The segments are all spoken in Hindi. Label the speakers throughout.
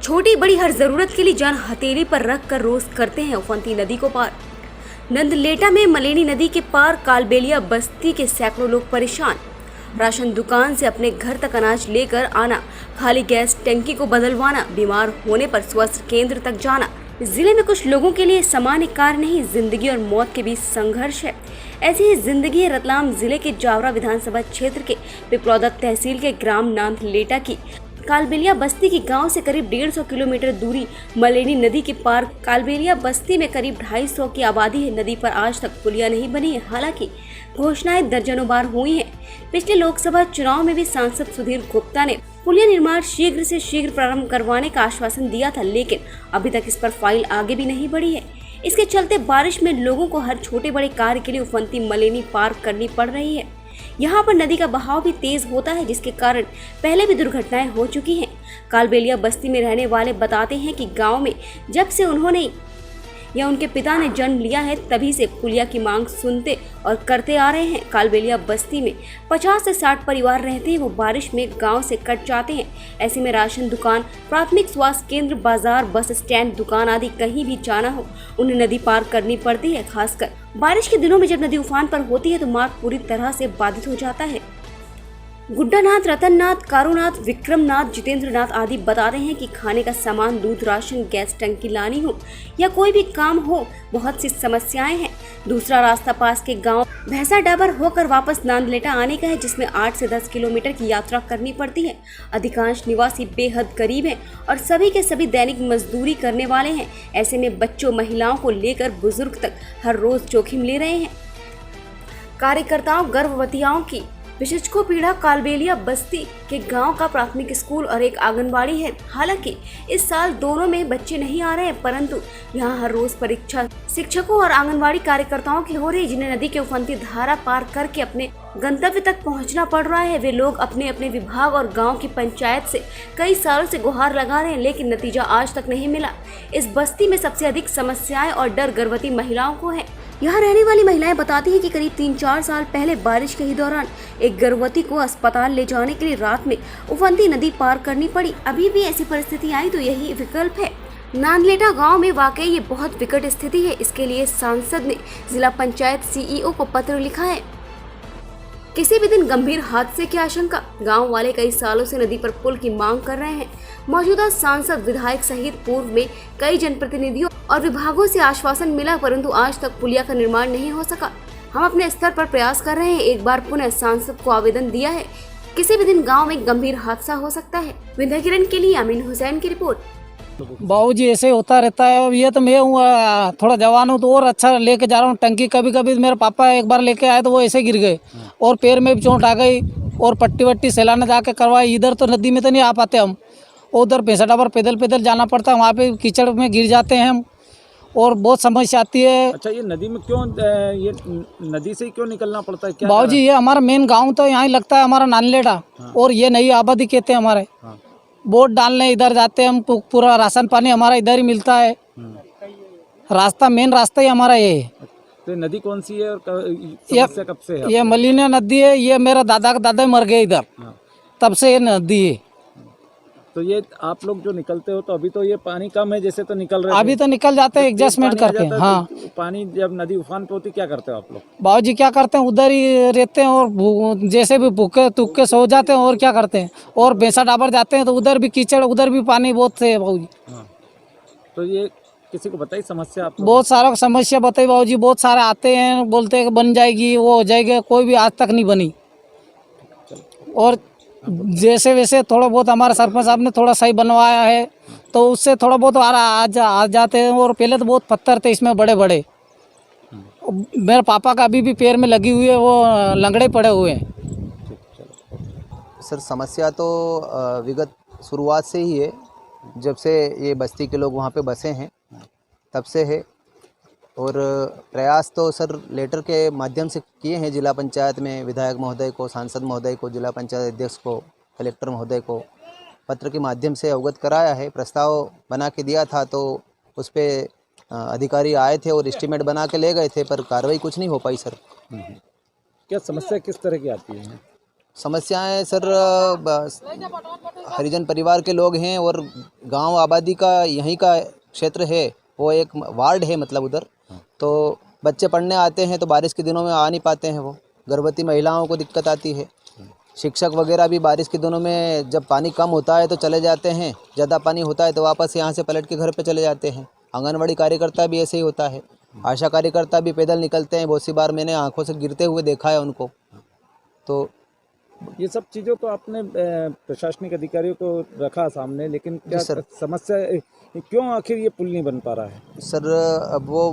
Speaker 1: छोटी बड़ी हर जरूरत के लिए जान हथेली पर रख कर रोज करते हैं उफनती नदी को पार। नंदलेटा में मलेनी नदी के पार कालबेलिया बस्ती के सैकड़ों लोग परेशान। राशन दुकान से अपने घर तक अनाज लेकर आना, खाली गैस टंकी को बदलवाना, बीमार होने पर स्वास्थ्य केंद्र तक जाना जिले में कुछ लोगों के लिए सामान्य कार्य नहीं, जिंदगी और मौत के बीच संघर्ष है। ऐसी ही जिंदगी है रतलाम जिले के जावरा विधानसभा क्षेत्र के पिपरौदा तहसील के ग्राम नंदलेटा की। कालबेलिया बस्ती की गांव से करीब 150 किलोमीटर दूरी मलेनी नदी के पार कालबेलिया बस्ती में करीब 250 की आबादी है। नदी पर आज तक पुलिया नहीं बनी है। हालांकि घोषणाएं दर्जनों बार हुई हैं। पिछले लोकसभा चुनाव में भी सांसद सुधीर गुप्ता ने पुलिया निर्माण शीघ्र से शीघ्र प्रारंभ करवाने का आश्वासन दिया था, लेकिन अभी तक इस पर फाइल आगे भी नहीं बढ़ी है। इसके चलते बारिश में लोगों को हर छोटे बड़े कार्य के लिए उफनती मलेनी पार करनी पड़ रही है। यहाँ पर नदी का बहाव भी तेज होता है, जिसके कारण पहले भी दुर्घटनाएं हो चुकी हैं। कालबेलिया बस्ती में रहने वाले बताते हैं कि गांव में जब से उन्होंने या उनके पिता ने जन्म लिया है तभी से पुलिया की मांग सुनते और करते आ रहे हैं। कालबेलिया बस्ती में 50 से 60 परिवार रहते हैं। वो बारिश में गांव से कट जाते हैं। ऐसे में राशन दुकान, प्राथमिक स्वास्थ्य केंद्र, बाजार, बस स्टैंड, दुकान आदि कहीं भी जाना हो उन्हें नदी पार करनी पड़ती है। खासकर बारिश के दिनों में जब नदी उफान पर होती है तो मार्ग पूरी तरह से बाधित हो जाता है। गुड्डानाथ, रतननाथ, कारूनाथ, विक्रमनाथ, जितेंद्रनाथ आदि बताते हैं कि खाने का सामान, दूध, राशन, गैस टंकी लानी हो या कोई भी काम हो, बहुत सी समस्याएं हैं। दूसरा रास्ता पास के गांव भैंसा डाबर होकर वापस नंदलेटा आने का है, जिसमें 8 से 10 किलोमीटर की यात्रा करनी पड़ती है। अधिकांश निवासी बेहद गरीब हैं और सभी के सभी दैनिक मजदूरी करने वाले हैं। ऐसे में बच्चों, महिलाओं को लेकर बुजुर्ग तक हर रोज जोखिम ले रहे हैं। कार्यकर्ताओं, गर्भवतियों की विशेषको पीड़ा कालबेलिया बस्ती के गांव का प्राथमिक स्कूल और एक आंगनबाड़ी है। हालांकि इस साल दोनों में बच्चे नहीं आ रहे हैं, परंतु यहां हर रोज परीक्षा शिक्षकों और आंगनबाड़ी कार्यकर्ताओं की हो रही है, जिन्हें नदी के उफनती धारा पार करके अपने गंतव्य तक पहुंचना पड़ रहा है। वे लोग अपने अपने विभाग और गाँव की पंचायत से कई सालों से गुहार लगा रहे हैं, लेकिन नतीजा आज तक नहीं मिला। इस बस्ती में सबसे अधिक समस्याएं और डर गर्भवती महिलाओं को है। यहाँ रहने वाली महिलाएं बताती हैं कि करीब 3-4 साल पहले बारिश के ही दौरान एक गर्भवती को अस्पताल ले जाने के लिए रात में उफनती नदी पार करनी पड़ी। अभी भी ऐसी परिस्थिति आई तो यही विकल्प है। नंदलेटा गांव में वाकई ये बहुत विकट स्थिति है। इसके लिए सांसद ने जिला पंचायत सीईओ को पत्र लिखा है। किसी भी दिन गंभीर हादसे की आशंका। गांव वाले कई सालों से नदी पर पुल की मांग कर रहे हैं। मौजूदा सांसद, विधायक सहित पूर्व में कई जनप्रतिनिधियों और विभागों से आश्वासन मिला, परंतु आज तक पुलिया का निर्माण नहीं हो सका। हम अपने स्तर पर प्रयास कर रहे हैं। एक बार पुनः सांसद को आवेदन दिया है। किसी भी दिन गांव में गंभीर हादसा हो सकता है। विंध्य किरण के लिए अमीन हुसैन की रिपोर्ट।
Speaker 2: बाबूजी ऐसे होता रहता है। ये तो मैं हूँ, थोड़ा जवान हूँ तो और अच्छा लेके जा रहा हूँ टंकी। कभी कभी मेरे पापा एक बार लेके आए तो वो ऐसे गिर गए और पैर में भी चोट आ गई और पट्टी वट्टी सैलाना जाके करवाई। इधर तो नदी में तो नहीं आ पाते हम, उधर भैंसा डाबर पैदल पैदल जाना पड़ता है। वहाँ पे कीचड़ में गिर जाते हैं हम और बहुत समस्या आती है।
Speaker 3: अच्छा, ये नदी में क्यों, ये नदी से क्यों निकलना पड़ता है? क्या
Speaker 2: बाबूजी ये हमारा मेन गाँव तो यहाँ ही लगता है, हमारा नंदलेटा। और ये नई आबादी कहते हैं हमारे। वोट डालने इधर जाते हैं हम, पूरा राशन पानी हमारा इधर ही मिलता है। रास्ता, मेन रास्ता ही हमारा ये है।
Speaker 3: तो नदी कौन सी है और समस्या कब से है?
Speaker 2: ये मलीना नदी है। ये मेरा दादा का दादा मर गए इधर, तब से ये नदी है।
Speaker 3: तो ये आप लोग जो निकलते हो तो अभी तो ये पानी कम है जैसे तो निकल रहे
Speaker 2: अभी तो निकल जाते हैं एडजस्टमेंट करके। हाँ,
Speaker 3: तो पानी जब नदी उफान पे होती क्या करते हो आप लोग?
Speaker 2: बाबूजी क्या करते हैं, उधर ही रहते हैं और जैसे भी भूखे तुक्के सो जाते हैं। और क्या करते हैं, और भैंसा डाबर जाते हैं तो उधर भी कीचड़, उधर भी पानी बहुत है बाबूजी।
Speaker 3: तो ये किसी को बताई समस्या? आप
Speaker 2: बहुत सारा समस्या बताई बाबूजी। बहुत सारे आते हैं, बोलते हैं बन जाएगी, वो हो जाएगी, कोई भी आज तक नहीं बनी। और जैसे वैसे थोड़ा बहुत हमारे सरपंच साहब ने थोड़ा सही बनवाया है तो उससे थोड़ा बहुत आ जाते हैं। और पहले तो बहुत पत्थर थे इसमें बड़े बड़े। मेरे पापा का अभी भी पैर में लगी हुई है, वो लंगड़े पड़े हुए हैं।
Speaker 4: सर समस्या तो विगत शुरुआत से ही है, जब से ये बस्ती के लोग वहाँ पे बसे हैं तब से है। और प्रयास तो सर लेटर के माध्यम से किए हैं जिला पंचायत में, विधायक महोदय को, सांसद महोदय को, जिला पंचायत अध्यक्ष को, कलेक्टर महोदय को पत्र के माध्यम से अवगत कराया है। प्रस्ताव बना के दिया था तो उस पर अधिकारी आए थे और एस्टीमेट बना के ले गए थे, पर कार्रवाई कुछ नहीं हो पाई सर।
Speaker 3: क्या समस्या किस तरह की आती है?
Speaker 4: समस्याएं सर हरिजन परिवार के लोग हैं और गांव आबादी का यहीं का क्षेत्र है, वो एक वार्ड है मतलब उधर। तो बच्चे पढ़ने आते हैं तो बारिश के दिनों में आ नहीं पाते हैं, वो गर्भवती महिलाओं को दिक्कत आती है। शिक्षक वगैरह भी बारिश के दिनों में जब पानी कम होता है तो चले जाते हैं, ज़्यादा पानी होता है तो वापस यहाँ से पलट के घर पे चले जाते हैं। आंगनवाड़ी कार्यकर्ता भी ऐसे ही होता है, आशा कार्यकर्ता भी पैदल निकलते हैं, बहुत सी बार मैंने आंखों से गिरते हुए देखा है उनको। तो
Speaker 3: ये सब चीज़ों को आपने प्रशासनिक अधिकारियों को रखा सामने, लेकिन क्या
Speaker 4: सर।
Speaker 3: समस्या क्यों आखिर ये पुल नहीं बन पा रहा है?
Speaker 4: सर अब वो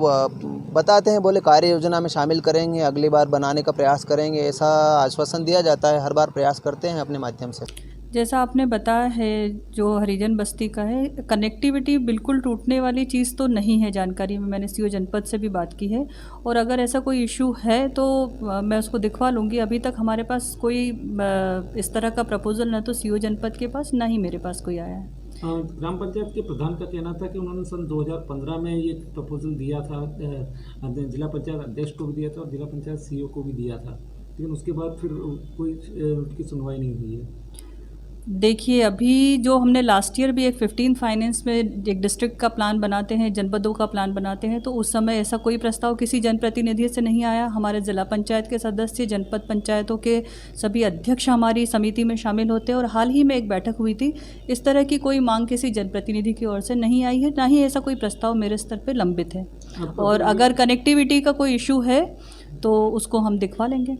Speaker 4: बताते हैं, बोले कार्य योजना में शामिल करेंगे, अगली बार बनाने का प्रयास करेंगे, ऐसा आश्वासन दिया जाता है। हर बार प्रयास करते हैं अपने माध्यम से।
Speaker 5: जैसा आपने बताया है, जो हरिजन बस्ती का है, कनेक्टिविटी बिल्कुल टूटने वाली चीज़ तो नहीं है। जानकारी में मैंने सीओ जनपद से भी बात की है, और अगर ऐसा कोई इशू है तो मैं उसको दिखवा लूँगी। अभी तक हमारे पास कोई इस तरह का प्रपोजल ना तो सीओ जनपद के पास, ना ही मेरे पास कोई आया है।
Speaker 6: ग्राम पंचायत के प्रधान का कहना था कि उन्होंने सन 2015 में ये प्रपोजल दिया था, जिला पंचायत अध्यक्ष को भी दिया था और जिला पंचायत सीईओ को भी दिया था, लेकिन उसके बाद फिर कोई उनकी सुनवाई नहीं हुई है।
Speaker 5: देखिए, अभी जो हमने लास्ट ईयर भी एक 15 फाइनेंस में एक डिस्ट्रिक्ट का प्लान बनाते हैं, जनपदों का प्लान बनाते हैं, तो उस समय ऐसा कोई प्रस्ताव किसी जनप्रतिनिधि से नहीं आया। हमारे ज़िला पंचायत के सदस्य, जनपद पंचायतों के सभी अध्यक्ष हमारी समिति में शामिल होते हैं, और हाल ही में एक बैठक हुई थी। इस तरह की कोई मांग किसी जनप्रतिनिधि की ओर से नहीं आई है, ना ही ऐसा कोई प्रस्ताव मेरे स्तर पर लंबित है। और अगर कनेक्टिविटी का कोई इशू है तो उसको हम दिखवा लेंगे।